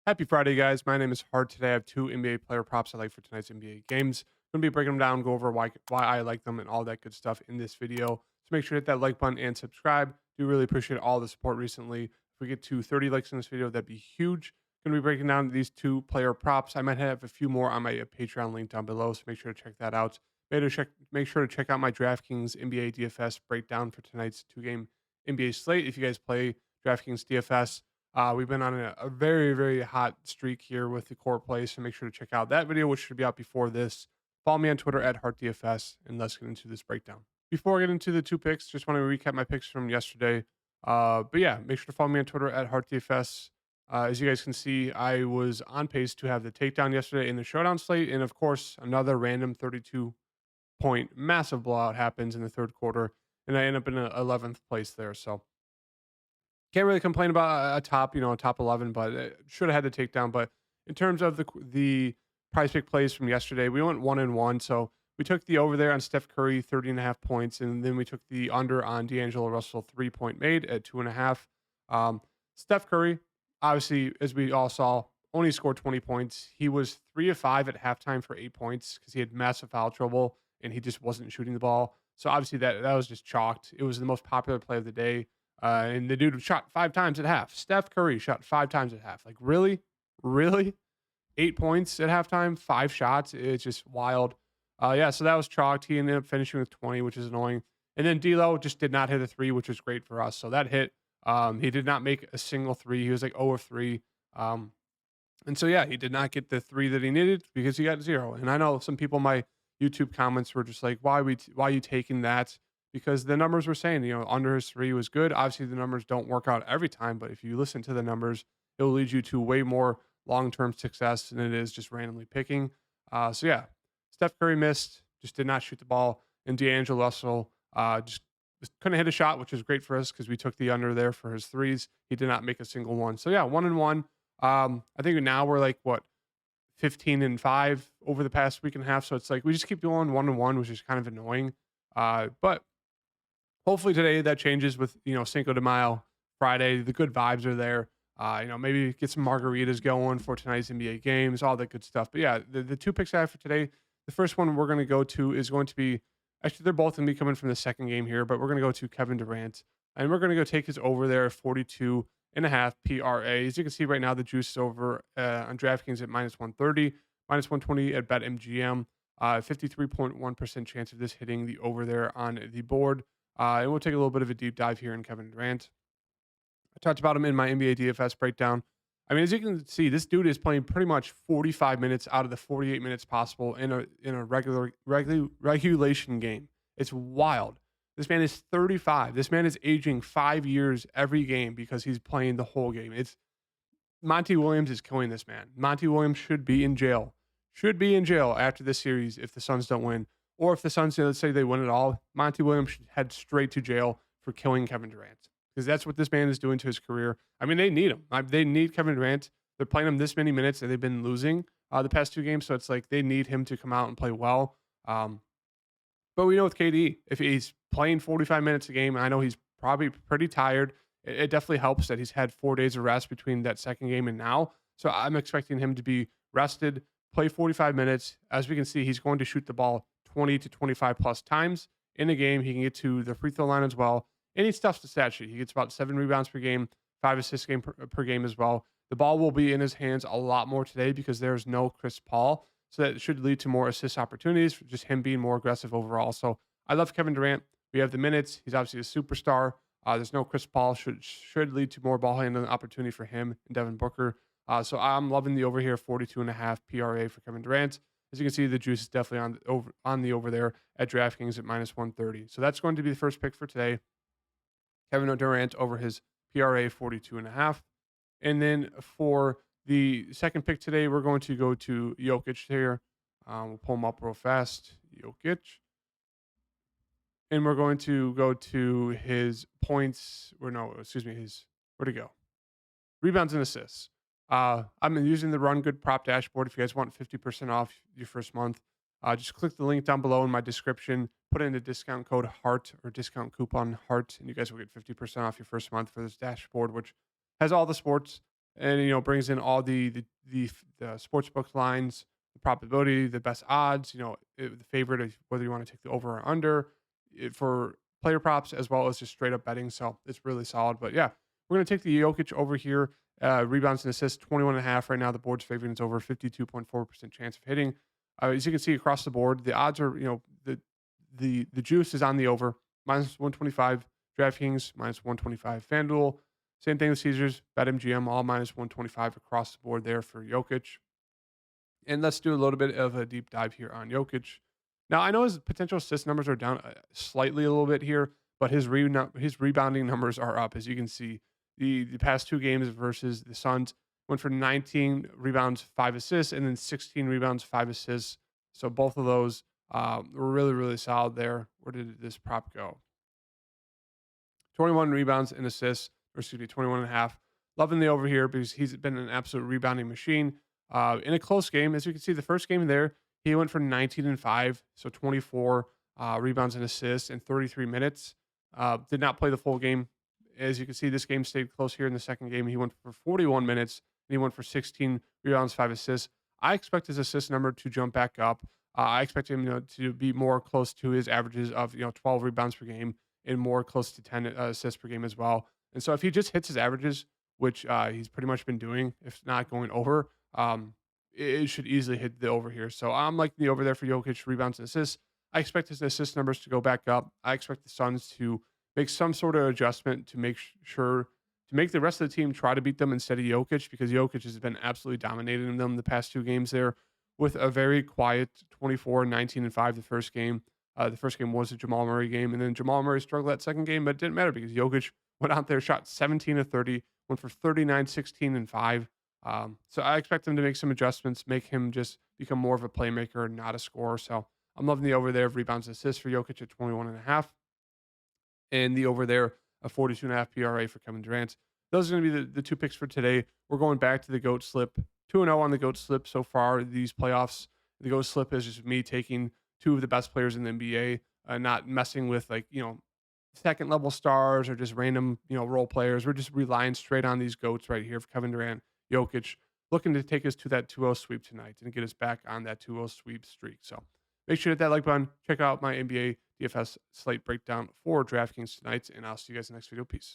Happy Friday, guys. My name is Hart. Today I have two NBA player props I like for tonight's NBA games. I'm going to be breaking them down, go over why I like them and all that good stuff in this video. So make sure to hit that like button and subscribe. Do really appreciate all the support recently. If we get to 30 likes in this video, that'd be huge. Going to be breaking down these two player props. I might have a few more on my Patreon link down below, so make sure to check that out. Make sure to check out my DraftKings NBA DFS breakdown for tonight's two-game NBA slate. If you guys play DraftKings DFS, we've been on a very, very hot streak here with the core play, so make sure to check out that video, which should be out before this. Follow me on Twitter at HeartDFS, and let's get into this breakdown. Before I get into the two picks, just want to recap my picks from yesterday. But yeah, make sure to follow me on Twitter at HeartDFS. As you guys can see, I was on pace to have the takedown yesterday in the showdown slate, and of course, another random 32-point massive blowout happens in the third quarter, and I end up in 11th place there. So can't really complain about a top 11, but should have had the takedown. But in terms of the prize pick plays from yesterday, we went 1-1. So we took the over there on Steph Curry, 30.5 points. And then we took the under on D'Angelo Russell, 3-point made at 2.5. Steph Curry, obviously, as we all saw, only scored 20 points. He was 3 of 5 at halftime for 8 points because he had massive foul trouble and he just wasn't shooting the ball. So obviously that was just chalked. It was the most popular play of the day. And the dude shot 5 times at half. Steph Curry shot 5 times at half. Like, really? Really? 8 points at halftime, 5 shots. It's just wild. Yeah, so that was chalked. He ended up finishing with 20, which is annoying. And then D'Lo just did not hit a 3, which was great for us. So that hit. He did not make a single 3. He was like 0 of 3. And so, yeah, he did not get the 3 that he needed because he got 0. And I know some people in my YouTube comments were just like, why are you taking that? Because the numbers were saying, under his 3 was good. Obviously, the numbers don't work out every time, but if you listen to the numbers, it will lead you to way more long-term success than it is just randomly picking. So yeah, Steph Curry missed, just did not shoot the ball, and D'Angelo Russell just couldn't hit a shot, which is great for us because we took the under there for his threes. He did not make a single one. So yeah, 1-1. I think now we're like 15-5 over the past week and a half. So it's like we just keep going 1-1, which is kind of annoying. But hopefully today that changes with, Cinco de Mayo Friday. The good vibes are there. Maybe get some margaritas going for tonight's NBA games, all that good stuff. But yeah, the two picks I have for today, the first one we're going to go to is going to be, actually, they're both going to be coming from the second game here, but we're going to go to Kevin Durant. And we're going to go take his over there, 42.5 PRA. As you can see right now, the juice is over on DraftKings at -130, -120 at BetMGM. 53.1% chance of this hitting the over there on the board. And we'll take a little bit of a deep dive here in Kevin Durant. I talked about him in my NBA DFS breakdown. I mean, as you can see, this dude is playing pretty much 45 minutes out of the 48 minutes possible in a regulation game. It's wild. This man is 35. This man is aging 5 years every game because he's playing the whole game. It's Monty Williams is killing this man. Monty Williams should be in jail. Should be in jail after this series if the Suns don't win. Or if the Suns, let's say they win it all, Monty Williams should head straight to jail for killing Kevin Durant. Because that's what this man is doing to his career. I mean, they need him. They need Kevin Durant. They're playing him this many minutes, and they've been losing the past 2 games. So it's like they need him to come out and play well. But we know with KD, if he's playing 45 minutes a game, and I know he's probably pretty tired, it definitely helps that he's had 4 days of rest between that second game and now. So I'm expecting him to be rested, play 45 minutes. As we can see, he's going to shoot the ball 20 to 25 plus times in a game. He can get to the free throw line as well. And he stuffs the stat sheet. He gets about 7 rebounds per game, 5 assists per game as well. The ball will be in his hands a lot more today because there's no Chris Paul. So that should lead to more assist opportunities for just him being more aggressive overall. So I love Kevin Durant. We have the minutes. He's obviously a superstar. There's no Chris Paul. Should lead to more ball handling opportunity for him and Devin Booker. So I'm loving the over here, 42.5 PRA for Kevin Durant. As you can see, the juice is definitely on the over there at DraftKings at -130. So that's going to be the first pick for today. Kevin Durant over his PRA 42.5. And then for the second pick today, we're going to go to Jokic here. We'll pull him up real fast. Jokic. And we're going to go to his points. Where'd he go? Rebounds and assists. I'm using the Run Good Prop Dashboard. If you guys want 50% off your first month, just click the link down below in my description. Put in the discount code HEART or discount coupon HEART, and you guys will get 50% off your first month for this dashboard, which has all the sports and brings in all the sportsbook lines, the probability, the best odds, the favorite of whether you want to take the over or under for player props as well as just straight up betting. So it's really solid. But yeah, we're gonna take the Jokic over here. Rebounds and assists 21.5 right now. The board's favoring it's over 52.4% chance of hitting. As you can see across the board, the odds are the juice is on the over minus 125. DraftKings minus 125. FanDuel same thing with Caesars, BetMGM, all minus 125 across the board there for Jokic. And let's do a little bit of a deep dive here on Jokic. Now, I know his potential assist numbers are down slightly a little bit here, but his rebounding numbers are up. As you can see, the past two games versus the Suns went for 19 rebounds, 5 assists, and then 16 rebounds, 5 assists. So both of those were really, really solid there. Where did this prop go? 21 rebounds and assists, or excuse me, 21 and a half. Loving the over here because he's been an absolute rebounding machine. In a close game, as you can see, the first game there, he went for 19 and 5, so 24 rebounds and assists in 33 minutes. Did not play the full game. As you can see, this game stayed close here in the second game. He went for 41 minutes and he went for 16 rebounds, 5 assists. I expect his assist number to jump back up. I expect him to be more close to his averages of 12 rebounds per game and more close to 10 assists per game as well. And so if he just hits his averages, which he's pretty much been doing, if not going over, it should easily hit the over here. So I'm liking the over there for Jokic rebounds and assists. I expect his assist numbers to go back up. I expect the Suns to make some sort of adjustment to make sure to make the rest of the team try to beat them instead of Jokic because Jokic has been absolutely dominating them the past two games there with a very quiet 24, 19, and 5 the first game. The first game was a Jamal Murray game, and then Jamal Murray struggled that second game, but it didn't matter because Jokic went out there, shot 17 of 30, went for 39, 16, and 5. So I expect him to make some adjustments, make him just become more of a playmaker, not a scorer. So I'm loving the over there of rebounds and assists for Jokic at 21.5, and the over there of 42.5 PRA for Kevin Durant. Those are going to be the two picks for today. We're going back to the GOAT slip, 2-0 on the GOAT slip so far these playoffs. The GOAT slip is just me taking two of the best players in the NBA, not messing with second level stars or just random role players. We're just relying straight on these GOATs right here for Kevin Durant, Jokic, looking to take us to that 2-0 sweep tonight and get us back on that 2-0 sweep streak. So make sure to hit that like button. Check out my NBA DFS slate breakdown for DraftKings tonight, and I'll see you guys in the next video. Peace.